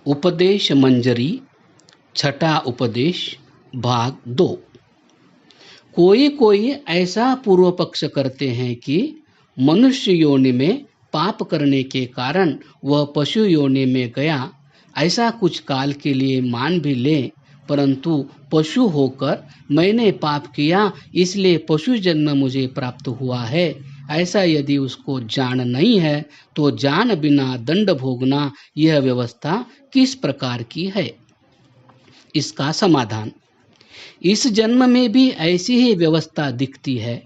उपदेश मंजरी छठा उपदेश भाग 2। कोई कोई ऐसा पूर्व पक्ष करते हैं कि मनुष्य योनि में पाप करने के कारण वह पशु योनि में गया, ऐसा कुछ काल के लिए मान भी ले, परंतु पशु होकर मैंने पाप किया इसलिए पशु जन्म मुझे प्राप्त हुआ है, ऐसा यदि उसको जान नहीं है तो जान बिना दंड भोगना यह व्यवस्था किस प्रकार की है। इसका समाधान, इस जन्म में भी ऐसी ही व्यवस्था दिखती है।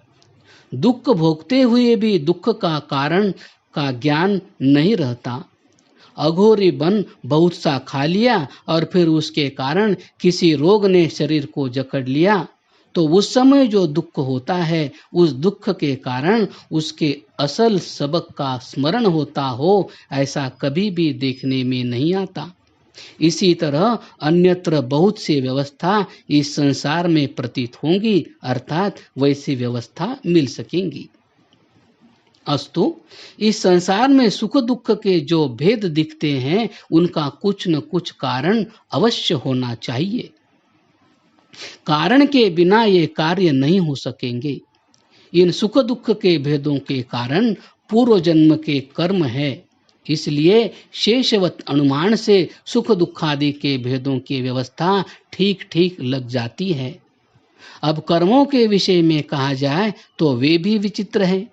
दुख भोगते हुए भी दुख का कारण का ज्ञान नहीं रहता। अघोरी बन बहुत सा खा लिया और फिर उसके कारण किसी रोग ने शरीर को जकड़ लिया, तो उस समय जो दुख होता है उस दुख के कारण उसके असल सबक का स्मरण होता हो, ऐसा कभी भी देखने में नहीं आता। इसी तरह अन्यत्र बहुत सी व्यवस्था इस संसार में प्रतीत होंगी, अर्थात वैसी व्यवस्था मिल सकेंगी। अस्तु, इस संसार में सुख दुख के जो भेद दिखते हैं उनका कुछ न कुछ कारण अवश्य होना चाहिए। कारण के बिना ये कार्य नहीं हो सकेंगे। इन सुख दुख के भेदों के कारण पूर्व जन्म के कर्म है, इसलिए शेषवत अनुमान से सुख दुखादि के भेदों की व्यवस्था ठीक ठीक लग जाती है। अब कर्मों के विषय में कहा जाए तो वे भी विचित्र हैं।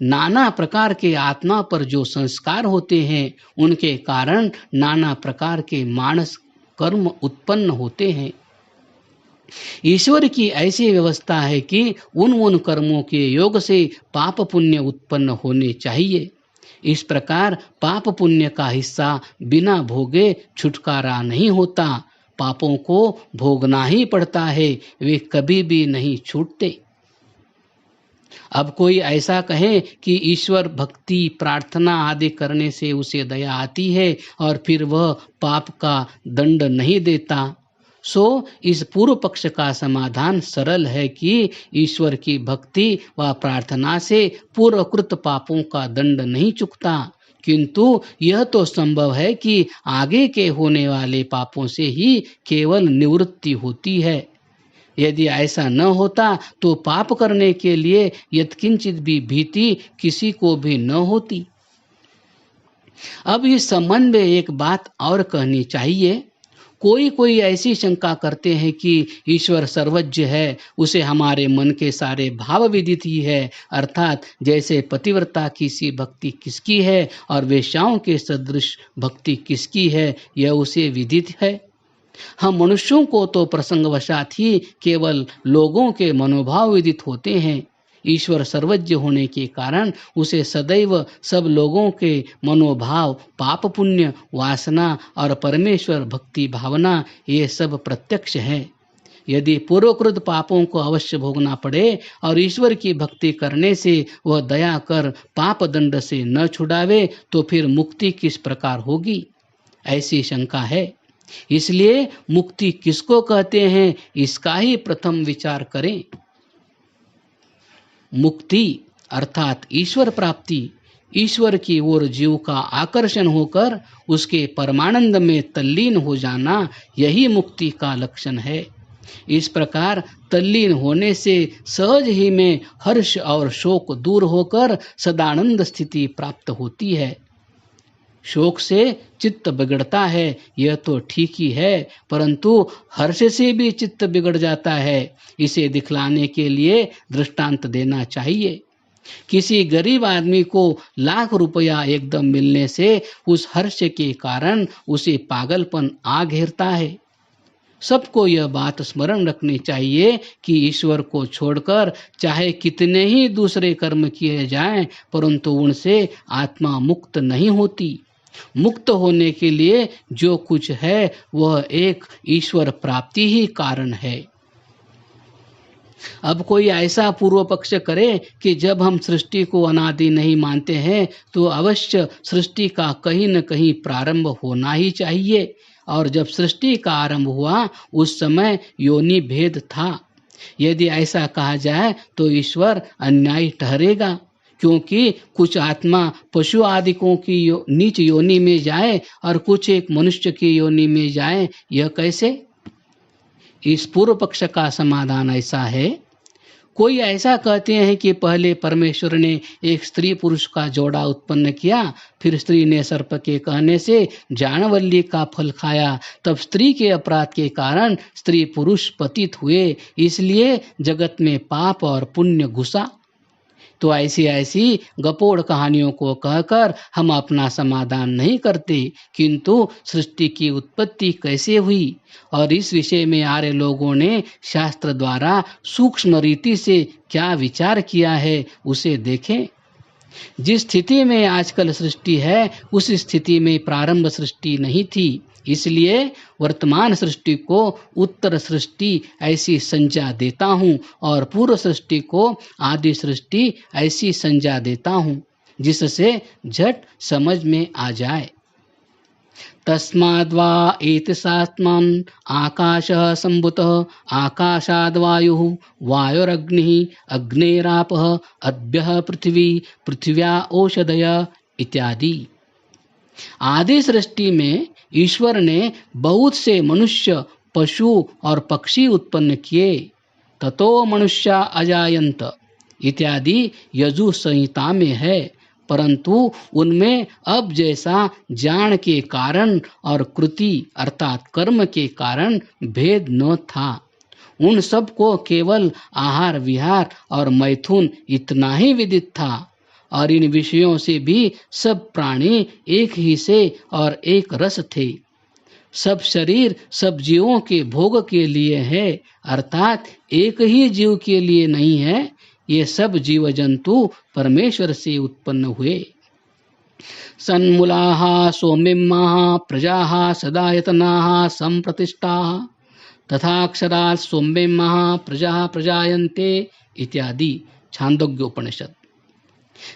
नाना प्रकार के आत्मा पर जो संस्कार होते हैं उनके कारण नाना प्रकार के मानस कर्म उत्पन्न होते हैं। ईश्वर की ऐसी व्यवस्था है कि उन कर्मों के योग से पाप पुण्य उत्पन्न होने चाहिए। इस प्रकार पाप पुण्य का हिस्सा बिना भोगे छुटकारा नहीं होता, पापों को भोगना ही पड़ता है, वे कभी भी नहीं छूटते। अब कोई ऐसा कहे कि ईश्वर भक्ति प्रार्थना आदि करने से उसे दया आती है और फिर वह पाप का दंड नहीं देता, सो इस पूर्व पक्ष का समाधान सरल है कि ईश्वर की भक्ति व प्रार्थना से पूर्वकृत पापों का दंड नहीं चुकता, किंतु यह तो संभव है कि आगे के होने वाले पापों से ही केवल निवृत्ति होती है। यदि ऐसा न होता तो पाप करने के लिए यत्किंचित भी भीति किसी को भी न होती। अब इस संबंध में एक बात और कहनी चाहिए। कोई ऐसी शंका करते हैं कि ईश्वर सर्वज्ञ है, उसे हमारे मन के सारे भाव विदित ही है, अर्थात जैसे पतिव्रता की सी भक्ति किसकी है और वेश्याओं के सदृश भक्ति किसकी है यह उसे विदित है। हम मनुष्यों को तो प्रसंगवशात ही केवल लोगों के मनोभाव विदित होते हैं। ईश्वर सर्वज्ञ होने के कारण उसे सदैव सब लोगों के मनोभाव, पाप पुण्य, वासना और परमेश्वर भक्ति भावना ये सब प्रत्यक्ष है। यदि पूर्वकृत पापों को अवश्य भोगना पड़े और ईश्वर की भक्ति करने से वह दया कर पाप दंड से न छुड़ावे तो फिर मुक्ति किस प्रकार होगी, ऐसी शंका है। इसलिए मुक्ति किसको कहते हैं इसका ही प्रथम विचार करें। मुक्ति अर्थात ईश्वर प्राप्ति, ईश्वर की ओर जीव का आकर्षण होकर उसके परमानंद में तल्लीन हो जाना, यही मुक्ति का लक्षण है। इस प्रकार तल्लीन होने से सहज ही में हर्ष और शोक दूर होकर सदानंद स्थिति प्राप्त होती है। शोक से चित्त बिगड़ता है यह तो ठीक ही है, परंतु हर्ष से भी चित्त बिगड़ जाता है, इसे दिखलाने के लिए दृष्टांत देना चाहिए। किसी गरीब आदमी को लाख रुपया एकदम मिलने से उस हर्ष के कारण उसे पागलपन आ घेरता है। सबको यह बात स्मरण रखनी चाहिए कि ईश्वर को छोड़कर चाहे कितने ही दूसरे कर्म किए जाएं, परंतु उनसे आत्मा मुक्त नहीं होती। मुक्त होने के लिए जो कुछ है वह एक ईश्वर प्राप्ति ही कारण है। अब कोई ऐसा पूर्व पक्ष करे कि जब हम सृष्टि को अनादि नहीं मानते हैं तो अवश्य सृष्टि का कहीं न कहीं प्रारंभ होना ही चाहिए, और जब सृष्टि का आरंभ हुआ उस समय योनि भेद था। यदि ऐसा कहा जाए तो ईश्वर अन्यायी ठहरेगा, क्योंकि कुछ आत्मा पशु आदिकों की नीच योनि में जाए और कुछ एक मनुष्य की योनि में जाए, यह कैसे? इस पूर्व पक्ष का समाधान ऐसा है, कोई ऐसा कहते हैं कि पहले परमेश्वर ने एक स्त्री पुरुष का जोड़ा उत्पन्न किया, फिर स्त्री ने सर्प के कहने से जानवल्ली का फल खाया, तब स्त्री के अपराध के कारण स्त्री पुरुष पतित हुए, इसलिए जगत में पाप और पुण्य घुसा। तो ऐसी ऐसी गपोड़ कहानियों को कहकर हम अपना समाधान नहीं करते, किंतु सृष्टि की उत्पत्ति कैसे हुई और इस विषय में आर्य लोगों ने शास्त्र द्वारा सूक्ष्म रीति से क्या विचार किया है उसे देखें। जिस स्थिति में आजकल सृष्टि है उस स्थिति में प्रारंभ सृष्टि नहीं थी, इसलिए वर्तमान सृष्टि को उत्तर सृष्टि ऐसी संज्ञा देता हूँ और पूर्व सृष्टि को आदि सृष्टि ऐसी संज्ञा देता हूँ, जिससे झट समझ में आ जाए। तस्माद्वा एतसात्मन् आकाशः सम्भूतः आकाशाद्वायुः वायुरग्निः अग्नेरापः अद्भ्यः पृथ्वी पृथिव्या ओषधयः इत्यादि। आदि सृष्टि में ईश्वर ने बहुत से मनुष्य पशु और पक्षी उत्पन्न किए। ततो मनुष्या अजायन्त इत्यादि यजु संहिता में है, परंतु उनमें अब जैसा ज्ञान के कारण और कृति अर्थात कर्म के कारण भेद न था। उन सब को केवल आहार विहार और मैथुन इतना ही विदित था और इन विषयों से भी सब प्राणी एक ही से और एक रस थे। सब शरीर सब जीवों के भोग के लिए है, अर्थात एक ही जीव के लिए नहीं है। ये सब जीव जंतु परमेश्वर से उत्पन्न हुए। सन्मूलाः सौम्यमाः प्रजाः सदायतनाः संप्रतिष्ठाः तथाक्षरात् सौम्यमाः प्रजाः प्रजायन्ते इत्यादि छांदोग्य उपनिषद।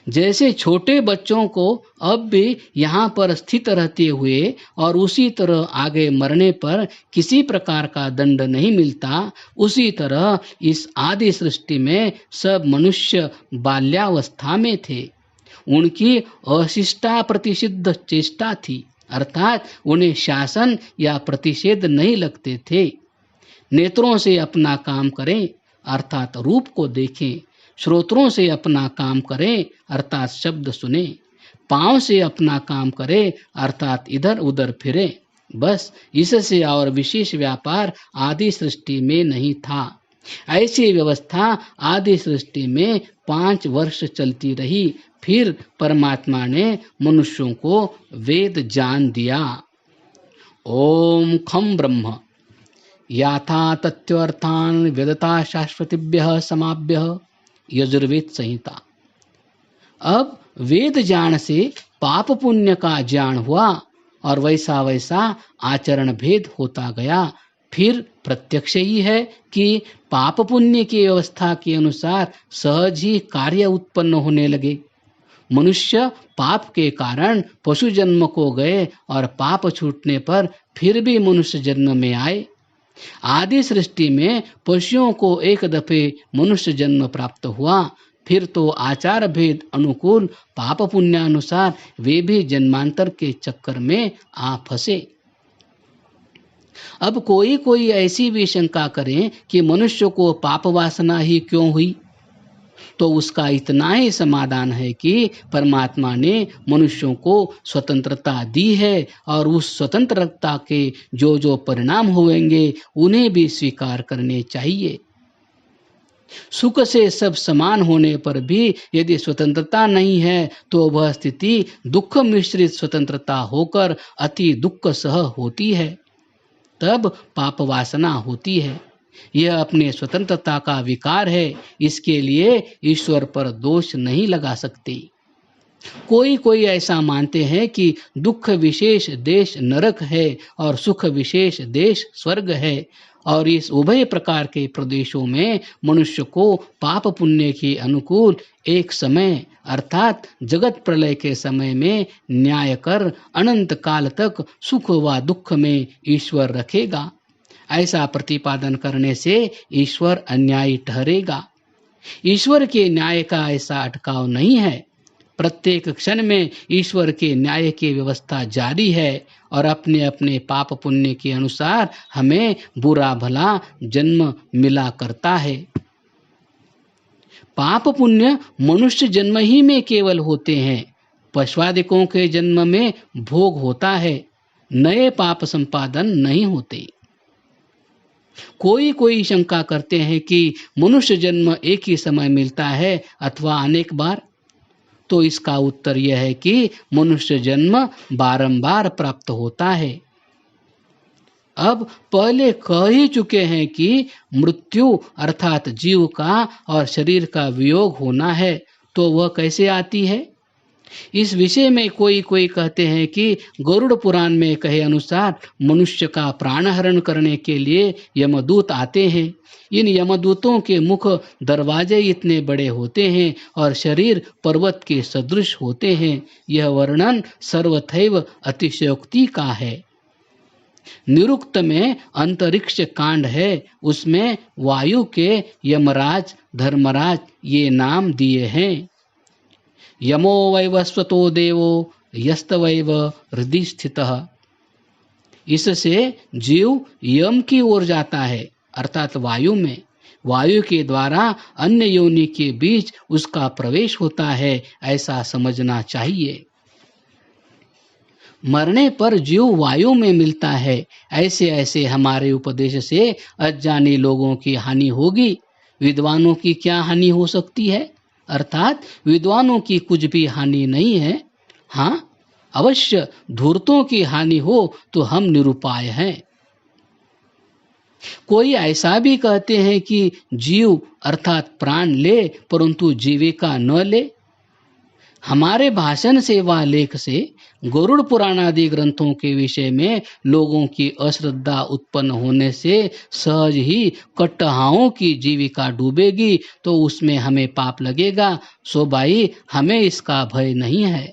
जैसे छोटे बच्चों को अब भी यहाँ पर स्थित रहते हुए और उसी तरह आगे मरने पर किसी प्रकार का दंड नहीं मिलता, उसी तरह इस आदि सृष्टि में सब मनुष्य बाल्यावस्था में थे। उनकी अशिष्टा प्रतिषिद्ध चेष्टा थी, अर्थात उन्हें शासन या प्रतिषेध नहीं लगते थे। नेत्रों से अपना काम करें अर्थात रूप को देखें, श्रोत्रों से अपना काम करें अर्थात शब्द सुने, पांव से अपना काम करें अर्थात इधर उधर फिरे, बस इससे और विशेष व्यापार आदि सृष्टि में नहीं था। ऐसी व्यवस्था आदि सृष्टि में 5 वर्ष चलती रही, फिर परमात्मा ने मनुष्यों को वेद ज्ञान दिया। ओम खम ब्रह्म याथा तत्वस्थान वेदता शाश्वतीभ्यः समाभ्यः यजुर्वेद संहिता। अब वेद ज्ञान से पाप पुण्य का ज्ञान हुआ और वैसा वैसा आचरण भेद होता गया। फिर प्रत्यक्ष ही है कि पाप पुण्य की व्यवस्था के अनुसार सहज ही कार्य उत्पन्न होने लगे। मनुष्य पाप के कारण पशु जन्म को गए और पाप छूटने पर फिर भी मनुष्य जन्म में आए। आदि सृष्टि में पशुओं को एक दफे मनुष्य जन्म प्राप्त हुआ, फिर तो आचार भेद अनुकूल पाप पुण्यानुसार वे भी जन्मांतर के चक्कर में आ फंसे। अब कोई कोई ऐसी भी शंका करे कि मनुष्य को पाप वासना ही क्यों हुई, तो उसका इतना ही समाधान है कि परमात्मा ने मनुष्यों को स्वतंत्रता दी है और उस स्वतंत्रता के जो जो परिणाम होंगे उन्हें भी स्वीकार करने चाहिए। सुख से सब समान होने पर भी यदि स्वतंत्रता नहीं है तो वह स्थिति दुख मिश्रित स्वतंत्रता होकर अति दुख सह होती है, तब पाप वासना होती है। यह अपने स्वतंत्रता का विकार है, इसके लिए ईश्वर पर दोष नहीं लगा सकते। कोई कोई ऐसा मानते हैं कि दुख विशेष देश नरक है और सुख विशेष देश स्वर्ग है और इस उभय प्रकार के प्रदेशों में मनुष्य को पाप पुण्य के अनुकूल एक समय अर्थात जगत प्रलय के समय में न्याय कर अनंत काल तक सुख व दुख में ईश्वर रखेगा। ऐसा प्रतिपादन करने से ईश्वर अन्यायी ठहरेगा। ईश्वर के न्याय का ऐसा अटकाव नहीं है। प्रत्येक क्षण में ईश्वर के न्याय की व्यवस्था जारी है और अपने अपने पाप पुण्य के अनुसार हमें बुरा भला जन्म मिला करता है। पाप पुण्य मनुष्य जन्म ही में केवल होते हैं। पशुआदिकों के जन्म में भोग होता है, नए पाप संपादन नहीं होते। कोई शंका करते हैं कि मनुष्य जन्म एक ही समय मिलता है अथवा अनेक बार। तो इसका उत्तर यह है कि मनुष्य जन्म बारंबार प्राप्त होता है। अब पहले कह ही चुके हैं कि मृत्यु अर्थात जीव का और शरीर का वियोग होना है, तो वह कैसे आती है? इस विषय में कोई कहते हैं कि गरुड़ पुराण में कहे अनुसार मनुष्य का प्राणहरण करने के लिए यमदूत आते हैं। इन यमदूतों के मुख दरवाजे इतने बड़े होते हैं और शरीर पर्वत के सदृश होते हैं। यह वर्णन सर्वथैव अतिशयोक्ति का है। निरुक्त में अंतरिक्ष कांड है, उसमें वायु के यमराज धर्मराज ये नाम दिए हैं। यमो वैवस्वतो देवो यस्तवैव हृदि स्थितः। इससे जीव यम की ओर जाता है अर्थात वायु में। वायु के द्वारा अन्य योनि के बीच उसका प्रवेश होता है, ऐसा समझना चाहिए। मरने पर जीव वायु में मिलता है। ऐसे ऐसे हमारे उपदेश से अज्ञानी लोगों की हानि होगी, विद्वानों की क्या हानि हो सकती है? अर्थात विद्वानों की कुछ भी हानि नहीं है। हाँ, अवश्य धूर्तों की हानि हो तो हम निरुपाय हैं। कोई ऐसा भी कहते हैं कि जीव अर्थात प्राण ले परंतु जीविका न ले। हमारे भाषण से व लेख से गरुड़ पुराण आदि ग्रंथों के विषय में लोगों की अश्रद्धा उत्पन्न होने से सहज ही कट्टहाओं की जीविका डूबेगी, तो उसमें हमें पाप लगेगा। सो भाई, हमें इसका भय नहीं है।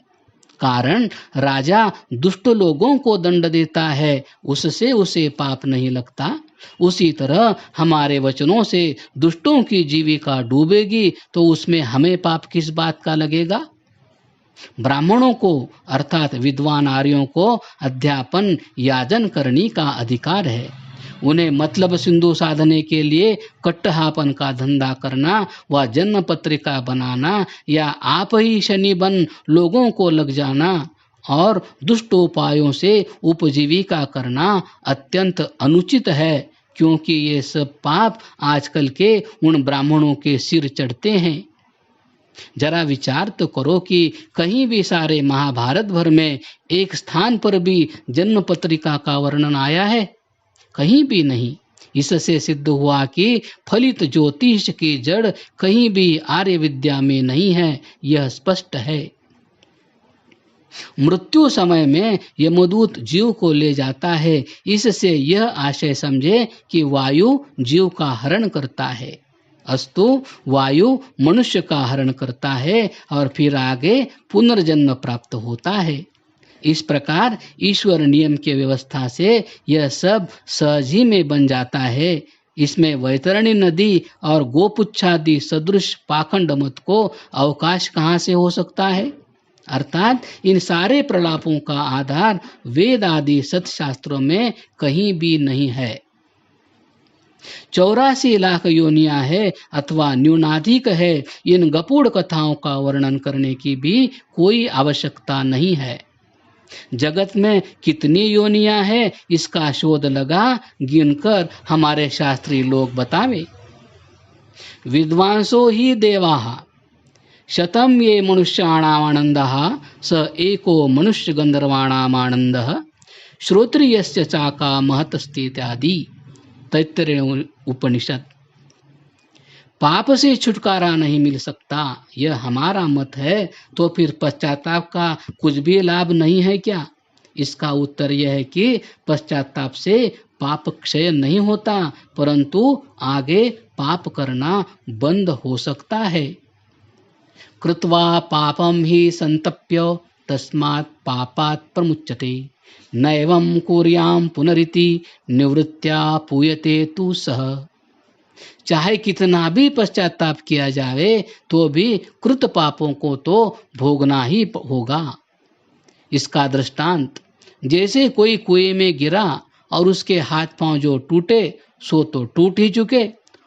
कारण राजा दुष्ट लोगों को दंड देता है, उससे उसे पाप नहीं लगता। उसी तरह हमारे वचनों से दुष्टों की जीविका डूबेगी, तो उसमें हमें पाप किस बात का लगेगा? ब्राह्मणों को अर्थात विद्वान आर्यों को अध्यापन याजन करने का अधिकार है। उन्हें मतलब सिंधु साधने के लिए कट्टहापन का धंधा करना व जन्म पत्रिका बनाना या आप ही शनि बन लोगों को लग जाना और दुष्टोपायों से उपजीविका करना अत्यंत अनुचित है, क्योंकि ये सब पाप आजकल के उन ब्राह्मणों के सिर चढ़ते हैं। जरा विचार तो करो कि कहीं भी सारे महाभारत भर में एक स्थान पर भी जन्म पत्रिका का वर्णन आया है? कहीं भी नहीं। इससे सिद्ध हुआ कि फलित ज्योतिष की जड़ कहीं भी आर्य विद्या में नहीं है, यह स्पष्ट है। मृत्यु समय में यमदूत जीव को ले जाता है, इससे यह आशय समझे कि वायु जीव का हरण करता है। अस्तु वायु मनुष्य का हरण करता है और फिर आगे पुनर्जन्म प्राप्त होता है। इस प्रकार ईश्वर नियम के व्यवस्था से यह सब सहज ही में बन जाता है। इसमें वैतरणी नदी और गोपुच्छादि सदृश पाखंड मत को अवकाश कहाँ से हो सकता है? अर्थात इन सारे प्रलापों का आधार वेद आदि सत्शास्त्रों में कहीं भी नहीं है। 84 लाख योनियां है अथवा न्यूनाधिक है, इन गपूड़ कथाओं का वर्णन करने की भी कोई आवश्यकता नहीं है। जगत में कितनी योनियां हैं, इसका शोध लगा गिनकर हमारे शास्त्री लोग बतावे। विद्वांसो ही देवाः शतम ये मनुष्याणामानंदः स एको मनुष्य गंधर्वाणामानंदः श्रोत्रियस्य चाका महतस्ति इत्यादि तैत्तरीय उपनिषद। पाप से छुटकारा नहीं मिल सकता, यह हमारा मत है, तो फिर पश्चाताप का कुछ भी लाभ नहीं है क्या? इसका उत्तर यह है कि पश्चाताप से पाप क्षय नहीं होता, परंतु आगे पाप करना बंद हो सकता है। कृत्वा पापम ही संतप्य तस्मात् पापात् प्रमुच्यते नैवं कुर्यां पुनरिति निवृत्त्या पूयते तु सः। चाहे कितना भी पश्चाताप किया जावे तो भी कृत पापों को तो भोगना ही होगा। इसका दृष्टांत, जैसे कोई कुएं में गिरा और उसके हाथ पांव जो टूटे सो तो टूट ही चुके,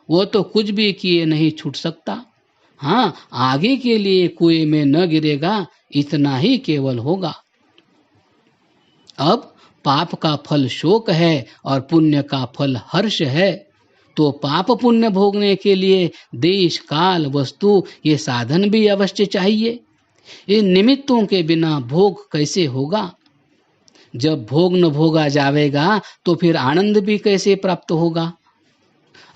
वो तो कुछ भी किए नहीं छूट सकता। हाँ, आगे के लिए कुएं में न गिरेगा, इतना ही केवल होगा। अब पाप का फल शोक है और पुण्य का फल हर्ष है। तो पाप पुण्य भोगने के लिए देश काल वस्तु ये साधन भी अवश्य चाहिए। इन निमित्तों के बिना भोग कैसे होगा? जब भोग न भोगा जावेगा तो फिर आनंद भी कैसे प्राप्त होगा?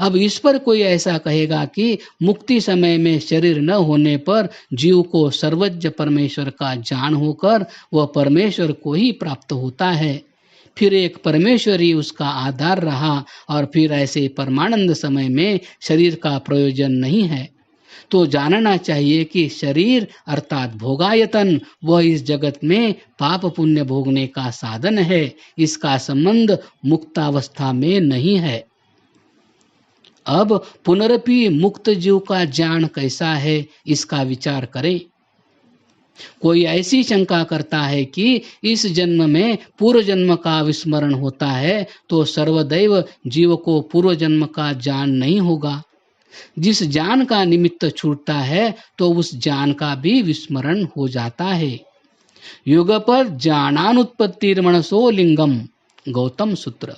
अब इस पर कोई ऐसा कहेगा कि मुक्ति समय में शरीर न होने पर जीव को सर्वज्ञ परमेश्वर का ज्ञान होकर वह परमेश्वर को ही प्राप्त होता है, फिर एक परमेश्वर ही उसका आधार रहा और फिर ऐसे परमानंद समय में शरीर का प्रयोजन नहीं है। तो जानना चाहिए कि शरीर अर्थात भोगायतन वह इस जगत में पाप पुण्य भोगने का साधन है, इसका संबंध मुक्तावस्था में नहीं है। अब पुनरपि मुक्त जीव का ज्ञान कैसा है, इसका विचार करें। कोई ऐसी शंका करता है कि इस जन्म में पूर्व जन्म का विस्मरण होता है तो सर्वदैव जीव को पूर्व जन्म का ज्ञान नहीं होगा। जिस ज्ञान का निमित्त छूटता है तो उस ज्ञान का भी विस्मरण हो जाता है। युगपद ज्ञानानुत्पत्तिर्मनसो लिंगम, गौतम सूत्र।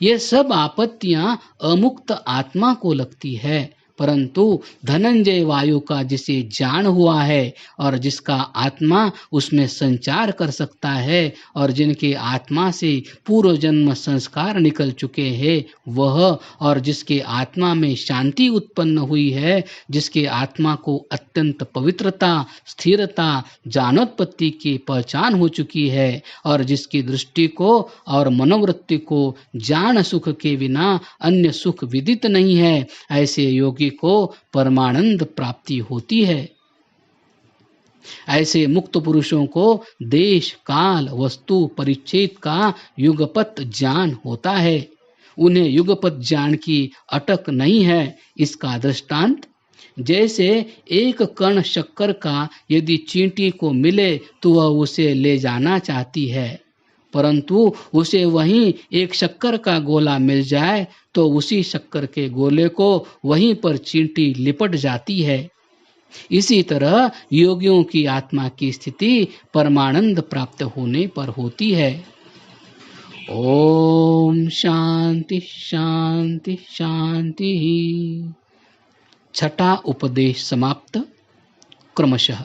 ये सब आपत्तियां अमुक्त आत्मा को लगती है, परंतु धनंजय वायु का जिसे ज्ञान हुआ है और जिसका आत्मा उसमें संचार कर सकता है और जिनके आत्मा से पूर्व जन्म संस्कार निकल चुके हैं वह, और जिसके आत्मा में शांति उत्पन्न हुई है, जिसके आत्मा को अत्यंत पवित्रता स्थिरता जानोत्पत्ति की पहचान हो चुकी है और जिसकी दृष्टि को और मनोवृत्ति को ज्ञान सुख के बिना अन्य सुख विदित नहीं है, ऐसे योगी को परमानंद प्राप्ति होती है। ऐसे मुक्त पुरुषों को देश काल वस्तु परिच्छेद का युगपत ज्ञान होता है। उन्हें युगपत ज्ञान की अटक नहीं है। इसका दृष्टांत, जैसे एक कण शक्कर का यदि चींटी को मिले तो वह उसे ले जाना चाहती है, परंतु उसे वहीं एक शक्कर का गोला मिल जाए तो उसी शक्कर के गोले को वहीं पर चींटी लिपट जाती है। इसी तरह योगियों की आत्मा की स्थिति परमानंद प्राप्त होने पर होती है। ओम शांति शांति शांति। छठा उपदेश समाप्त। क्रमशः